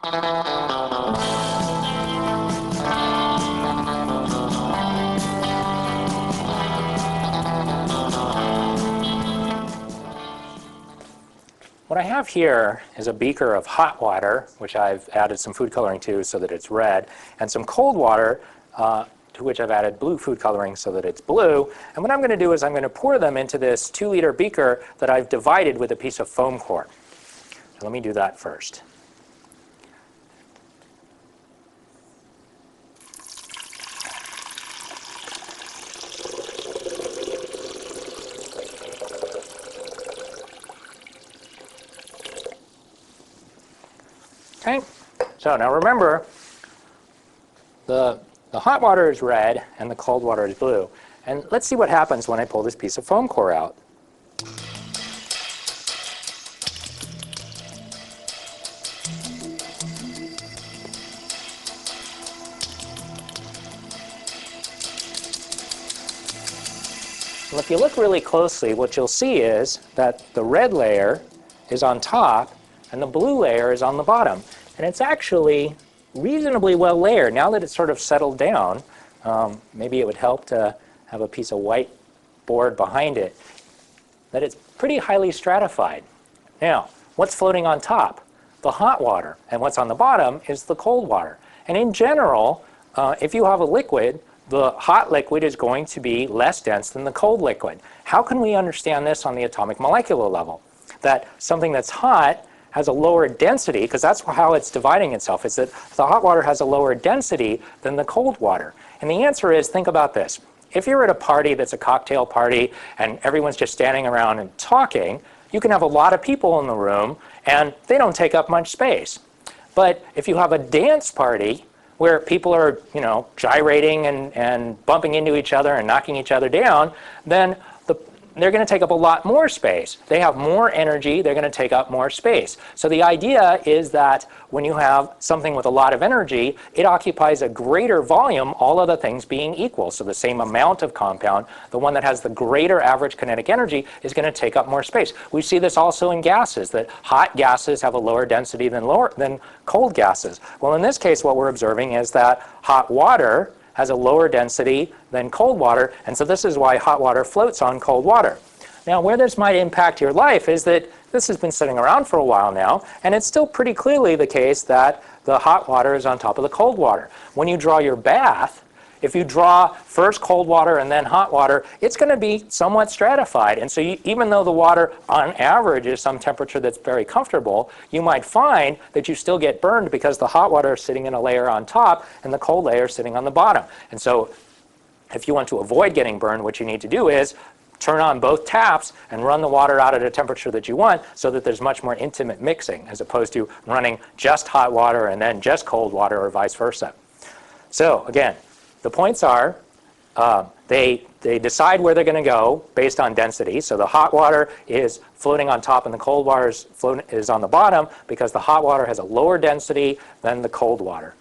What I have here is a beaker of hot water, which I've added some food coloring to so that it's red, and some cold water to which I've added blue food coloring so that it's blue. And what I'm going to do is I'm going to pour them into this 2-liter beaker that I've divided with a piece of foam core. So let me do that first. Okay, so now remember, the hot water is red and the cold water is blue. And let's see what happens when I pull this piece of foam core out. Well, if you look really closely, what you'll see is that the red layer is on top and the blue layer is on the bottom. And it's actually reasonably well layered. Now that it's sort of settled down, maybe it would help to have a piece of white board behind it, that it's pretty highly stratified. Now, what's floating on top? The hot water. And what's on the bottom is the cold water. And in general, if you have a liquid, the hot liquid is going to be less dense than the cold liquid. How can we understand this on the atomic molecular level? That something that's hot has a lower density, because that's how it's dividing itself, is that the hot water has a lower density than the cold water. And the answer is, think about this. If you're at a party that's a cocktail party and everyone's just standing around and talking, you can have a lot of people in the room and they don't take up much space. But if you have a dance party where people are, gyrating and bumping into each other and knocking each other down, then they're going to take up a lot more space. They have more energy, they're going to take up more space. So the idea is that when you have something with a lot of energy, it occupies a greater volume, all other things being equal. So the same amount of compound, the one that has the greater average kinetic energy is going to take up more space. We see this also in gases, that hot gases have a lower density than cold gases. Well, in this case, what we're observing is that hot water has a lower density than cold water, and so this is why hot water floats on cold water. Now, where this might impact your life is that this has been sitting around for a while now, and it's still pretty clearly the case that the hot water is on top of the cold water. When you draw your bath, if you draw first cold water and then hot water, it's going to be somewhat stratified. And so even though the water on average is some temperature that's very comfortable, you might find that you still get burned because the hot water is sitting in a layer on top and the cold layer is sitting on the bottom. And so if you want to avoid getting burned, what you need to do is turn on both taps and run the water out at a temperature that you want so that there's much more intimate mixing as opposed to running just hot water and then just cold water or vice versa. So again, the points are they decide where they're going to go based on density. So the hot water is floating on top and the cold water is on the bottom because the hot water has a lower density than the cold water.